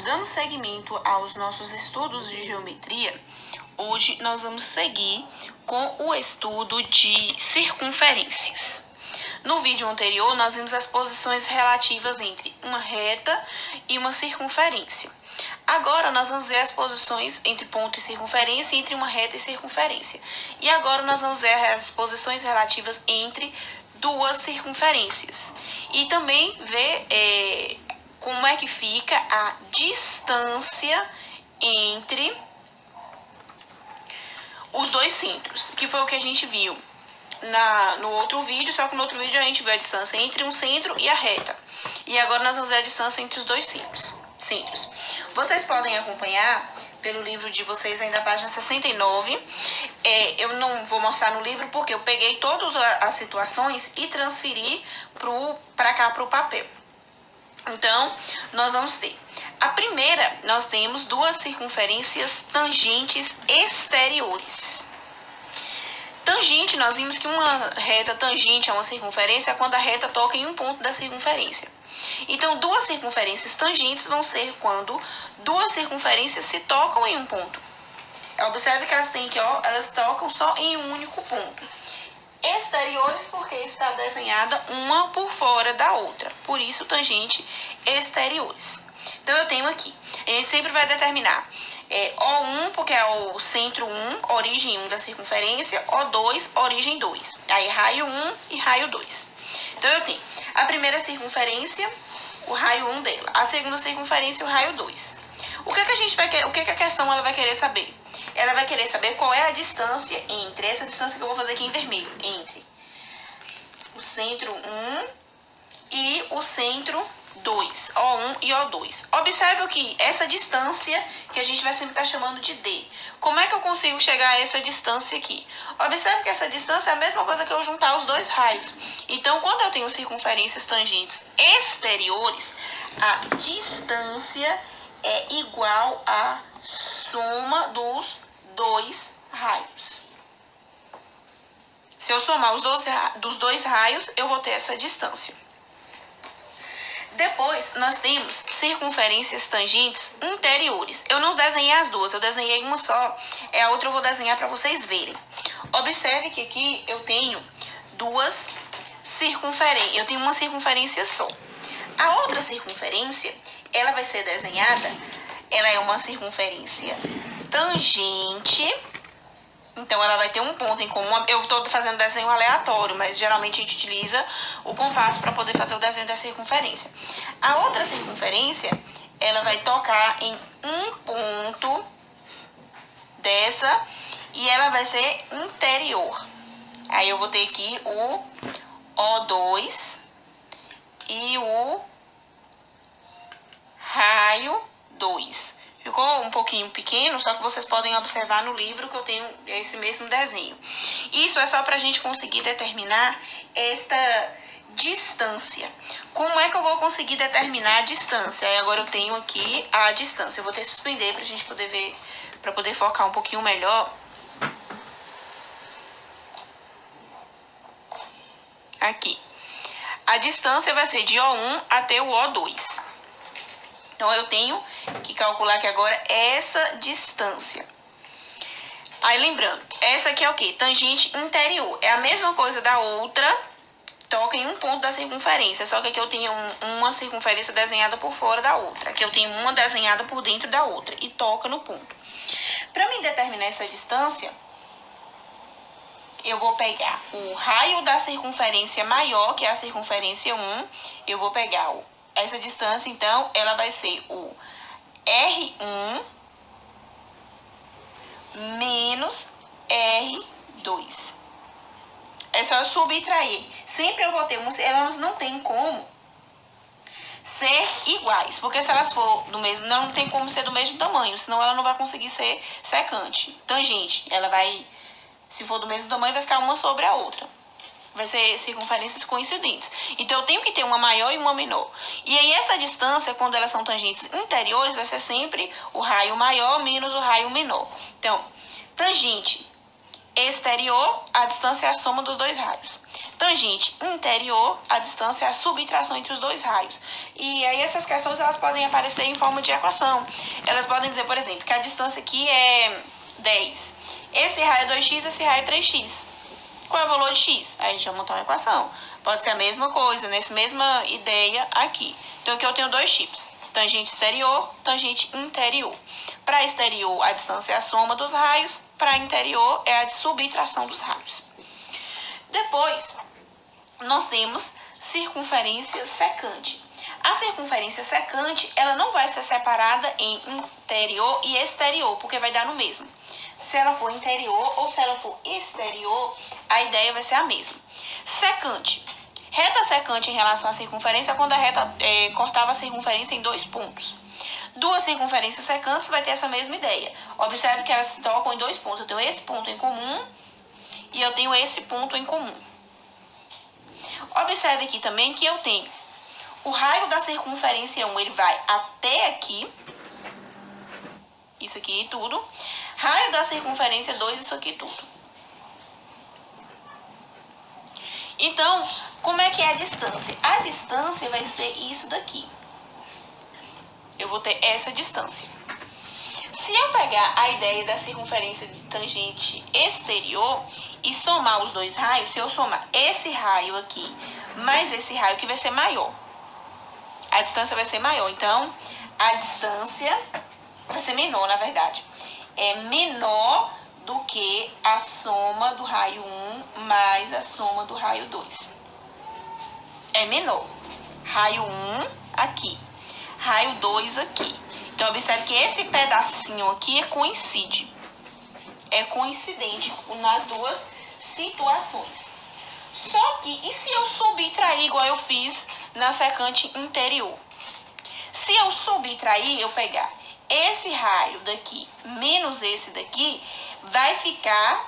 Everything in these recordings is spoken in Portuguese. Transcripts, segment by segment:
Dando seguimento aos nossos estudos de geometria, hoje nós vamos seguir com o estudo de circunferências. No vídeo anterior, nós vimos as posições relativas entre uma reta e uma circunferência. Agora, nós vamos ver as posições entre ponto e circunferência, entre uma reta e circunferência. E agora, nós vamos ver as posições relativas entre duas circunferências. E também ver como é que fica a distância entre os dois centros, que foi o que a gente viu no outro vídeo, só que no outro vídeo a gente viu a distância entre um centro e a reta. E agora nós vamos ver a distância entre os dois centros. Vocês podem acompanhar pelo livro de vocês aí na página 69. Eu não vou mostrar no livro porque eu peguei todas as situações e transferi para cá, para o papel. Então, nós vamos ter. A primeira, nós temos duas circunferências tangentes exteriores. Tangente, nós vimos que uma reta tangente a uma circunferência é quando a reta toca em um ponto da circunferência. Então, duas circunferências tangentes vão ser quando duas circunferências se tocam em um ponto. Observe que elas tocam só em um único ponto. Exteriores porque está desenhada uma por fora da outra. Por isso, tangente exteriores. Então, eu tenho aqui. A gente sempre vai determinar O1 porque é o centro 1, origem 1 da circunferência. O2, origem 2. Aí, raio 1 e raio 2. Então, eu tenho a primeira circunferência, o raio 1 dela. A segunda circunferência, o raio 2. O que a gente vai querer? O que a questão ela vai querer saber? Ela vai querer saber qual é a distância entre, essa distância que eu vou fazer aqui em vermelho, entre o centro 1 e o centro 2, O1 e O2. Observe que essa distância, que a gente vai sempre estar chamando de D. Como é que eu consigo chegar a essa distância aqui? Observe que essa distância é a mesma coisa que eu juntar os dois raios. Então, quando eu tenho circunferências tangentes exteriores, a distância é igual à soma dos dois raios. Se eu somar dos dois raios, eu vou ter essa distância. Depois, nós temos circunferências tangentes interiores. Eu não desenhei as duas, eu desenhei uma só. A outra eu vou desenhar para vocês verem. Observe que aqui eu tenho duas circunferências. Eu tenho uma circunferência só. A outra circunferência, ela vai ser desenhada, ela é uma circunferência tangente. Então, ela vai ter um ponto em comum. Eu estou fazendo desenho aleatório, mas geralmente a gente utiliza o compasso para poder fazer o desenho da circunferência. A outra circunferência, ela vai tocar em um ponto dessa e ela vai ser interior. Aí, eu vou ter aqui o O2 e o raio 2. Ficou um pouquinho pequeno, só que vocês podem observar no livro que eu tenho esse mesmo desenho. Isso é só para a gente conseguir determinar esta distância. Como é que eu vou conseguir determinar a distância? Aí agora eu tenho aqui a distância. Eu vou ter que suspender para a gente poder ver, para poder focar um pouquinho melhor. Aqui. A distância vai ser de O1 até o O2. Então, eu tenho que calcular aqui agora essa distância. Aí, lembrando, essa aqui é o quê? Tangente interior. É a mesma coisa da outra, toca em um ponto da circunferência. Só que aqui eu tenho uma circunferência desenhada por fora da outra. Aqui eu tenho uma desenhada por dentro da outra e toca no ponto. Para mim determinar essa distância, eu vou pegar o raio da circunferência maior, que é a circunferência 1. Eu vou pegar essa distância, então, ela vai ser o R1 menos R2. É só subtrair. Sempre eu vou ter elas não tem como ser iguais, porque se elas for do mesmo, não tem como ser do mesmo tamanho, senão ela não vai conseguir ser secante. Tangente, ela vai, se for do mesmo tamanho, vai ficar uma sobre a outra. Vai ser circunferências coincidentes. Então, eu tenho que ter uma maior e uma menor. E aí, essa distância, quando elas são tangentes interiores, vai ser sempre o raio maior menos o raio menor. Então, tangente exterior, a distância é a soma dos dois raios. Tangente interior, a distância é a subtração entre os dois raios. E aí essas questões elas podem aparecer em forma de equação. Elas podem dizer, por exemplo, que a distância aqui é 10. Esse raio é 2x, esse raio é 3x. Qual é o valor de x? Aí a gente vai montar uma equação. Pode ser a mesma coisa, nessa mesma ideia aqui. Então aqui eu tenho dois tipos. Tangente exterior, tangente interior. Para exterior, a distância é a soma dos raios. Para interior, é a subtração dos raios. Depois, nós temos circunferência secante. A circunferência secante, ela não vai ser separada em interior e exterior, porque vai dar no mesmo. Se ela for interior ou se ela for exterior, a ideia vai ser a mesma. Secante. Reta secante em relação à circunferência, quando a reta cortava a circunferência em 2 pontos. Duas circunferências secantes vai ter essa mesma ideia. Observe que elas se tocam em 2 pontos. Eu tenho esse ponto em comum e eu tenho esse ponto em comum. Observe aqui também que eu tenho o raio da circunferência 1, ele vai até aqui. Isso aqui tudo. Raio da circunferência 2, isso aqui tudo. Então, como é que é a distância? A distância vai ser isso daqui. Eu vou ter essa distância. Se eu pegar a ideia da circunferência de tangente exterior e somar os dois raios, se eu somar esse raio aqui mais esse raio aqui, vai ser maior. A distância vai ser maior. Então, a distância vai ser menor, na verdade. É menor do que a soma do raio 1 mais a soma do raio 2. É menor. Raio 1 aqui. Raio 2 aqui. Então, observe que esse pedacinho aqui coincide. É coincidente nas duas situações. Só que, e se eu subtrair igual eu fiz na secante interior? Se eu subtrair, eu pegar esse raio daqui menos esse daqui, vai ficar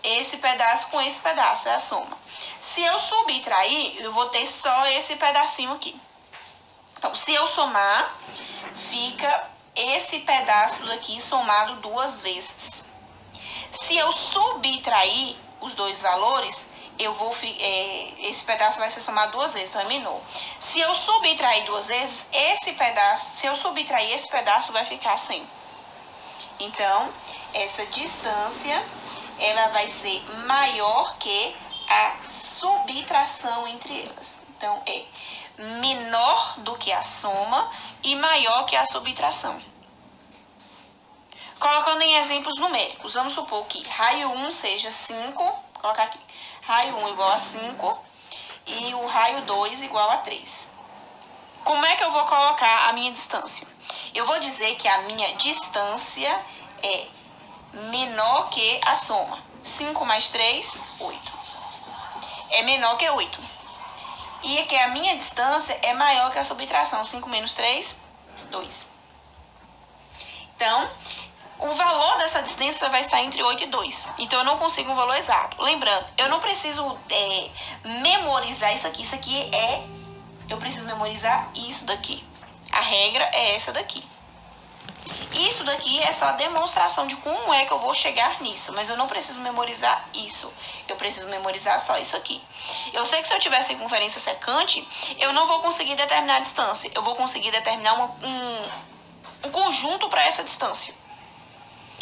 esse pedaço com esse pedaço, é a soma. Se eu subtrair, eu vou ter só esse pedacinho aqui. Então, se eu somar, fica esse pedaço daqui somado 2 vezes. Se eu subtrair os dois valores, esse pedaço vai ser somado 2 vezes, então é menor. Se eu subtrair 2 vezes, se eu subtrair esse pedaço, vai ficar assim. Então, essa distância, ela vai ser maior que a subtração entre elas. Então, é menor do que a soma e maior que a subtração. Colocando em exemplos numéricos, vamos supor que raio 1 seja 5, vou colocar aqui, raio 1 igual a 5 e o raio 2 igual a 3. Como é que eu vou colocar a minha distância? Eu vou dizer que a minha distância é menor que a soma. 5 mais 3, 8. É menor que 8. E que a minha distância é maior que a subtração. 5 menos 3, 2. Então, o valor dessa distância vai estar entre 8 e 2. Então, eu não consigo um valor exato. Lembrando, eu não preciso memorizar isso aqui. Isso aqui eu preciso memorizar isso daqui. A regra é essa daqui. Isso daqui é só a demonstração de como é que eu vou chegar nisso. Mas eu não preciso memorizar isso. Eu preciso memorizar só isso aqui. Eu sei que se eu tiver circunferência secante, eu não vou conseguir determinar a distância. Eu vou conseguir determinar um conjunto para essa distância.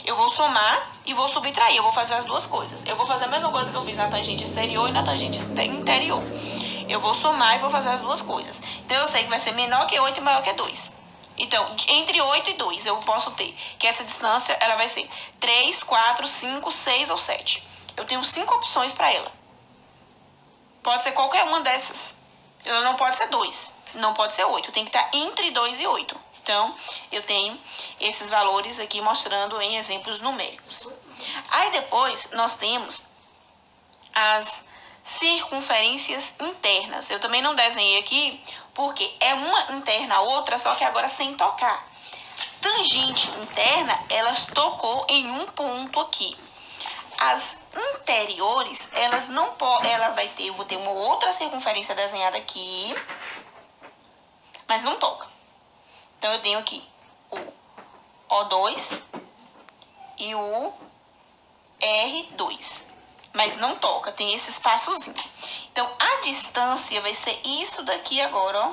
Eu vou somar e vou subtrair. Eu vou fazer as duas coisas. Eu vou fazer a mesma coisa que eu fiz na tangente exterior e na tangente interior. Eu vou somar e vou fazer as duas coisas. Então, eu sei que vai ser menor que 8 e maior que 2. Então, entre 8 e 2, eu posso ter que essa distância ela vai ser 3, 4, 5, 6 ou 7. Eu tenho 5 opções para ela. Pode ser qualquer uma dessas. Ela não pode ser 2, não pode ser 8. Tem que estar entre 2 e 8. Então, eu tenho esses valores aqui mostrando em exemplos numéricos. Aí depois, nós temos as circunferências internas. Eu também não desenhei aqui, porque é uma interna a outra, só que agora sem tocar. Tangente interna, elas tocou em um ponto aqui. As interiores, elas não podem, eu vou ter uma outra circunferência desenhada aqui, mas não toca. Então, eu tenho aqui o O2 e o R2. mas não toca, tem esse espaçozinho. Então, a distância vai ser isso daqui agora, ó.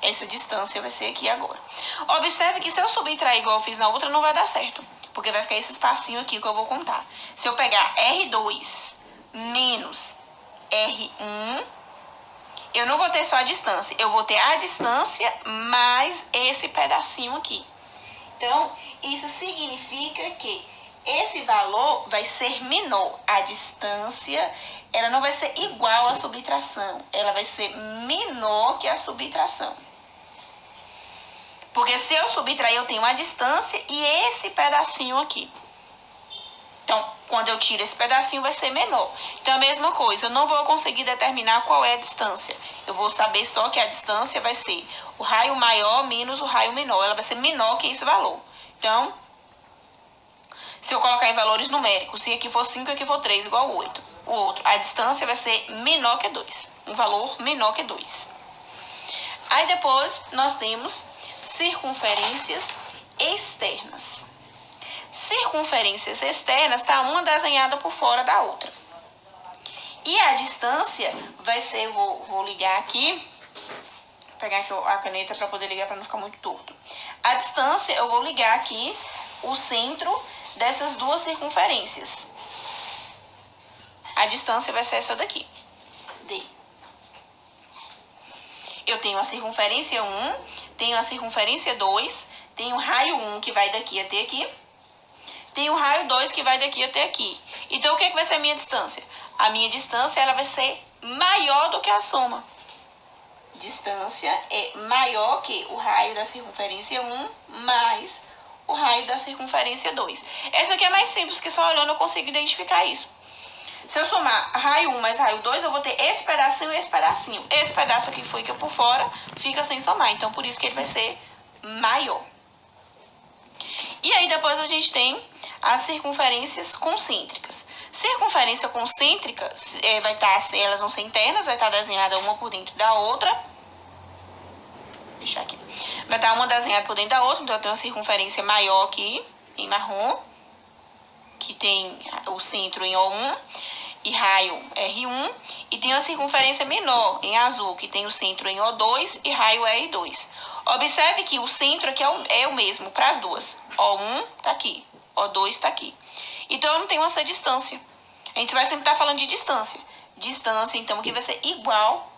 Essa distância vai ser aqui agora. Observe que se eu subtrair igual eu fiz na outra, não vai dar certo. Porque vai ficar esse espacinho aqui que eu vou contar. Se eu pegar R2 menos R1, eu não vou ter só a distância. Eu vou ter a distância mais esse pedacinho aqui. Então, isso significa que esse valor vai ser menor. A distância, ela não vai ser igual à subtração. Ela vai ser menor que a subtração. Porque se eu subtrair, eu tenho uma distância e esse pedacinho aqui. Então, quando eu tiro esse pedacinho, vai ser menor. Então, a mesma coisa, eu não vou conseguir determinar qual é a distância. Eu vou saber só que a distância vai ser o raio maior menos o raio menor. Ela vai ser menor que esse valor. Então, se eu colocar em valores numéricos, se aqui for 5, aqui for 3, igual a 8. O outro, a distância vai ser menor que 2. Um valor menor que 2. Aí, depois, nós temos circunferências externas. Circunferências externas está uma desenhada por fora da outra. E a distância vai ser, vou ligar aqui, vou pegar aqui a caneta para poder ligar para não ficar muito torto. A distância, eu vou ligar aqui o centro dessas duas circunferências. A distância vai ser essa daqui, D. Eu tenho a circunferência 1, tenho a circunferência 2, tenho o raio 1 que vai daqui até aqui, tenho o raio 2 que vai daqui até aqui. Então, o que vai ser a minha distância? A minha distância, ela vai ser maior do que a soma. Distância é maior que o raio da circunferência 1 mais o raio da circunferência 2. Essa aqui é mais simples, que só olhando eu consigo identificar isso. Se eu somar raio 1 mais raio 2, eu vou ter esse pedacinho e esse pedacinho. Esse pedaço aqui foi que por fora fica sem somar. Então, por isso que ele vai ser maior. E aí, depois a gente tem as circunferências concêntricas. Circunferência concêntrica vai estar, elas vão ser internas, vai estar desenhada uma por dentro da outra. Deixa aqui. Vai estar uma desenhada por dentro da outra. Então, eu tenho uma circunferência maior aqui, em marrom, que tem o centro em O1 e raio R1, e tem a circunferência menor em azul, que tem o centro em O2 e raio R2. Observe que o centro aqui é o mesmo para as duas. O1 está aqui, O2 está aqui. Então, eu não tenho essa distância. A gente vai sempre estar falando de distância. Distância, então, que vai ser igual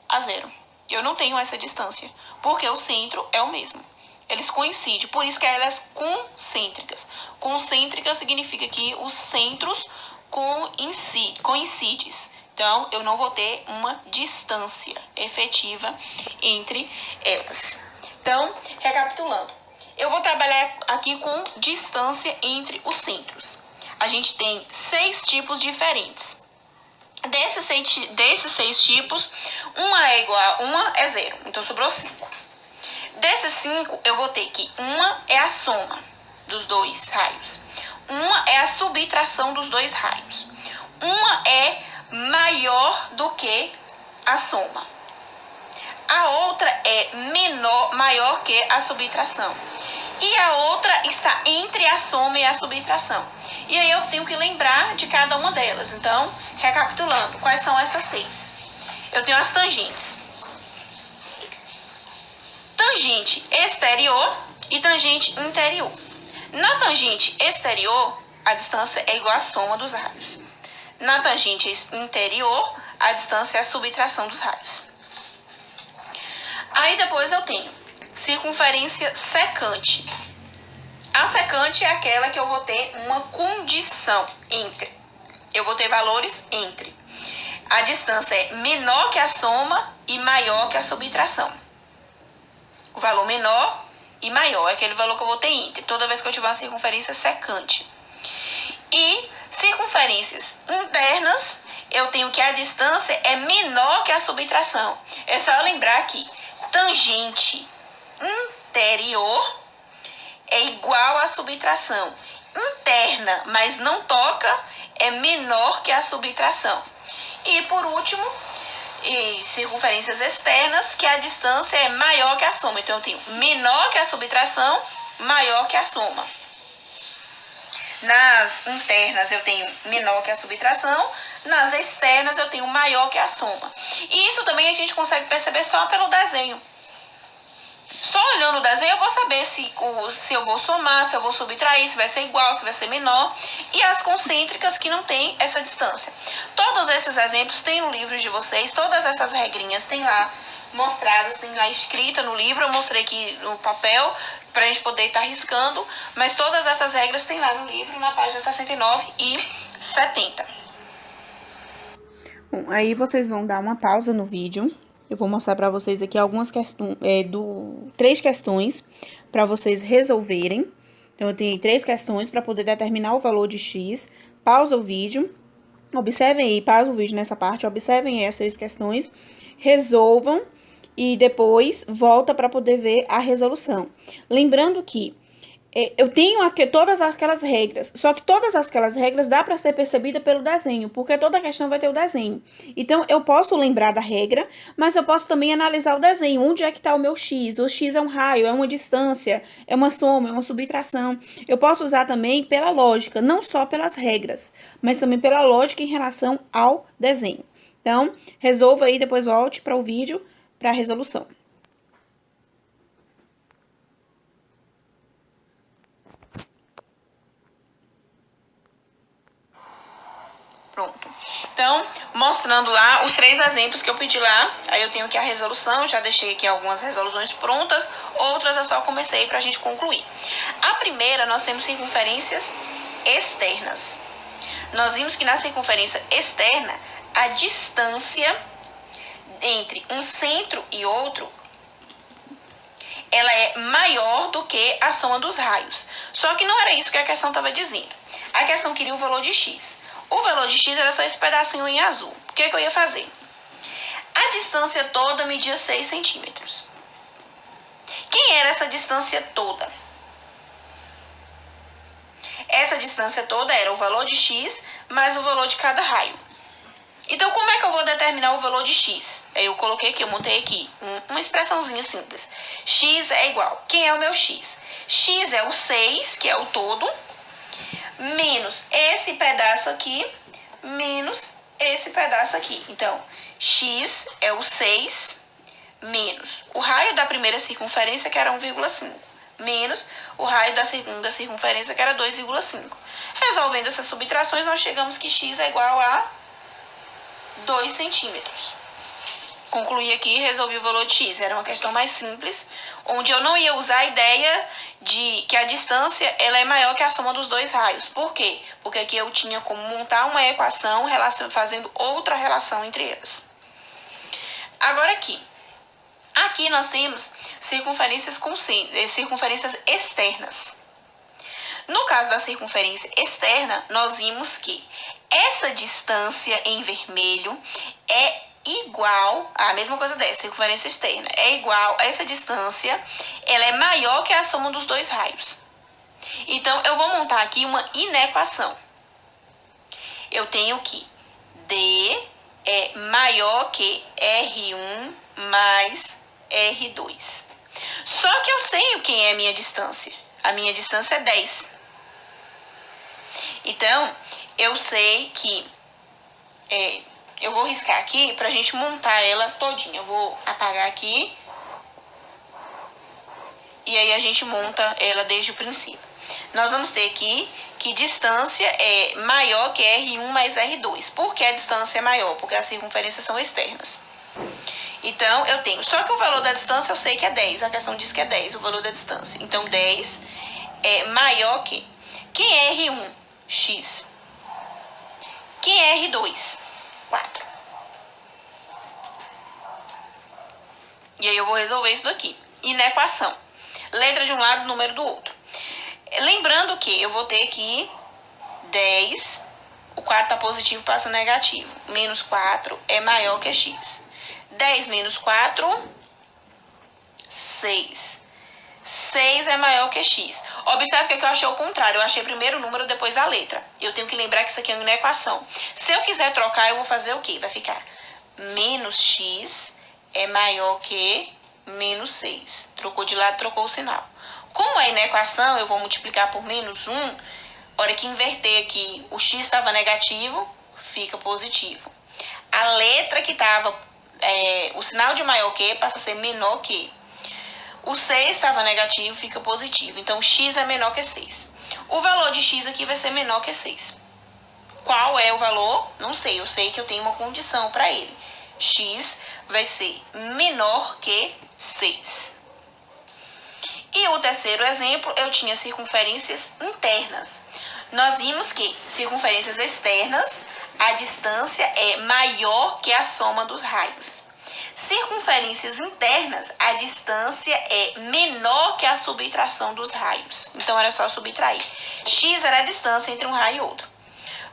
a 0. Eu não tenho essa distância, porque o centro é o mesmo. Eles coincidem, por isso que elas concêntricas. Concêntrica significa que os centros coincidem. Então, eu não vou ter uma distância efetiva entre elas. Então, recapitulando. Eu vou trabalhar aqui com distância entre os centros. A gente tem 6 tipos diferentes. Desses 6 tipos, uma é 0. Então, sobrou 5. Desses 5, eu vou ter que uma é a soma dos dois raios. Uma é a subtração dos dois raios. Uma é maior do que a soma. A outra é maior que a subtração. E a outra está entre a soma e a subtração. E aí eu tenho que lembrar de cada uma delas. Então, recapitulando, quais são essas 6? Eu tenho as tangentes. Tangente exterior e tangente interior. Na tangente exterior, a distância é igual à soma dos raios. Na tangente interior, a distância é a subtração dos raios. Aí depois eu tenho circunferência secante. A secante é aquela que eu vou ter uma condição entre. Eu vou ter valores entre. A distância é menor que a soma e maior que a subtração. O valor menor e maior é aquele valor que eu vou ter entre, toda vez que eu tiver uma circunferência secante. E circunferências internas, eu tenho que a distância é menor que a subtração. É só eu lembrar aqui, tangente interior é igual à subtração. Interna, mas não toca, é menor que a subtração. E por último, circunferências externas, que a distância é maior que a soma. Então, eu tenho menor que a subtração, maior que a soma. Nas internas eu tenho menor que a subtração, nas externas eu tenho maior que a soma. E isso também a gente consegue perceber só pelo desenho. Só olhando o desenho eu vou saber se eu vou somar, se eu vou subtrair, se vai ser igual, se vai ser menor. E as concêntricas que não tem essa distância. Todos esses exemplos tem no livro de vocês, todas essas regrinhas tem lá mostradas, tem lá escrita no livro. Eu mostrei aqui no papel pra gente poder estar riscando, mas todas essas regras tem lá no livro, na página 69 e 70. Bom, aí vocês vão dar uma pausa no vídeo. Eu vou mostrar para vocês aqui algumas questões, 3 questões para vocês resolverem. Então, eu tenho 3 questões para poder determinar o valor de x. Pausa o vídeo. Observem aí, pausa o vídeo nessa parte, observem essas 3 questões, resolvam e depois volta para poder ver a resolução. Lembrando que eu tenho aqui todas aquelas regras, só que todas aquelas regras dá para ser percebida pelo desenho, porque toda questão vai ter o desenho. Então, eu posso lembrar da regra, mas eu posso também analisar o desenho. Onde é que está o meu x? O x é um raio, é uma distância, é uma soma, é uma subtração. Eu posso usar também pela lógica, não só pelas regras, mas também pela lógica em relação ao desenho. Então, resolva aí, depois volte para o vídeo para a resolução. Pronto. Então, mostrando lá os 3 exemplos que eu pedi lá. Aí eu tenho aqui a resolução, já deixei aqui algumas resoluções prontas, outras eu só comecei pra gente concluir. A primeira, nós temos circunferências externas. Nós vimos que na circunferência externa, a distância entre um centro e outro, ela é maior do que a soma dos raios. Só que não era isso que a questão estava dizendo. A questão queria o valor de x. O valor de x era só esse pedacinho em azul. O que eu ia fazer? A distância toda media 6 centímetros. Quem era essa distância toda? Essa distância toda era o valor de x mais o valor de cada raio. Então, como é que eu vou determinar o valor de x? Eu coloquei aqui, eu montei aqui uma expressãozinha simples. X é igual. Quem é o meu x? X é o 6, que é o todo, menos esse pedaço aqui, menos esse pedaço aqui. Então, x é o 6, menos o raio da primeira circunferência, que era 1,5, menos o raio da segunda circunferência, que era 2,5. Resolvendo essas subtrações, nós chegamos que x é igual a 2 centímetros. Concluí aqui e resolvi o valor de x. Era uma questão mais simples, onde eu não ia usar a ideia de que a distância ela é maior que a soma dos 2 raios. Por quê? Porque aqui eu tinha como montar uma equação fazendo outra relação entre elas. Agora aqui nós temos circunferências externas. No caso da circunferência externa, nós vimos que essa distância em vermelho é igual, a mesma coisa dessa, circunferência externa, é igual a essa distância, ela é maior que a soma dos 2 raios. Então, eu vou montar aqui uma inequação. Eu tenho que D é maior que R1 mais R2. Só que eu sei quem é a minha distância. A minha distância é 10. Então, eu sei que eu vou riscar aqui pra gente montar ela todinha. Eu vou apagar aqui. E aí a gente monta ela desde o princípio. Nós vamos ter aqui que distância é maior que R1 mais R2. Por que a distância é maior? Porque as circunferências são externas. Então, eu tenho... Só que o valor da distância eu sei que é 10. A questão diz que é 10, o valor da distância. Então, 10 é maior que... Quem é R1? X. Quem é R2? 4. E aí eu vou resolver isso daqui. Inequação. Letra de um lado, número do outro. Lembrando que eu vou ter aqui 10, o 4 está positivo, passa negativo. Menos 4 é maior que x. 10 menos 4, 6. 6 é maior que x. Observe que aqui eu achei o contrário. Eu achei primeiro o número, depois a letra. Eu tenho que lembrar que isso aqui é uma equação. Se eu quiser trocar, eu vou fazer o quê? Vai ficar menos x é maior que menos 6. Trocou de lado, trocou o sinal. Como é na equação, eu vou multiplicar por menos 1. A hora que inverter aqui, o x estava negativo, fica positivo. A letra que estava, o sinal de maior que passa a ser menor que. O 6 estava negativo, fica positivo. Então, x é menor que 6. O valor de x aqui vai ser menor que 6. Qual é o valor? Não sei. Eu sei que eu tenho uma condição para ele. X vai ser menor que 6. E o terceiro exemplo, eu tinha circunferências internas. Nós vimos que circunferências externas, a distância é maior que a soma dos raios. Circunferências internas, a distância é menor que a subtração dos raios. Então, era só subtrair. X era a distância entre um raio e outro.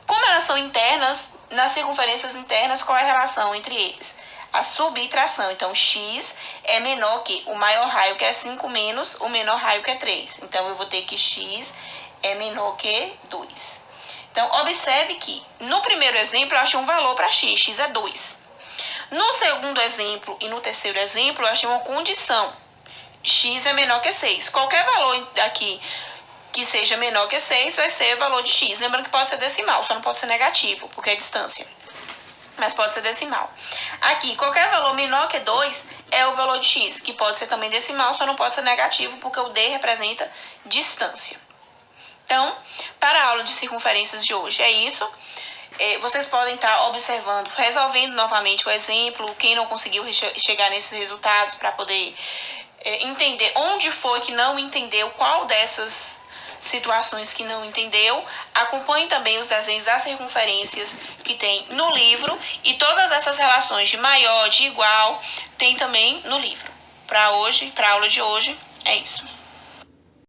Como elas são internas, nas circunferências internas, qual é a relação entre eles? A subtração. Então, x é menor que o maior raio, que é 5, menos o menor raio, que é 3. Então, eu vou ter que x é menor que 2. Então, observe que no primeiro exemplo, eu achei um valor para x. X é 2. No segundo exemplo e no terceiro exemplo, eu achei uma condição. X é menor que 6. Qualquer valor aqui que seja menor que 6 vai ser o valor de x. Lembrando que pode ser decimal, só não pode ser negativo, porque é distância. Mas pode ser decimal. Aqui, qualquer valor menor que 2 é o valor de x, que pode ser também decimal, só não pode ser negativo, porque o d representa distância. Então, para a aula de circunferências de hoje é isso. Vocês podem estar observando, resolvendo novamente o exemplo, quem não conseguiu chegar nesses resultados para poder entender onde foi que não entendeu, qual dessas situações que não entendeu. Acompanhe também os desenhos das circunferências que tem no livro, e todas essas relações de maior, de igual, tem também no livro. Para hoje, para a aula de hoje, é isso.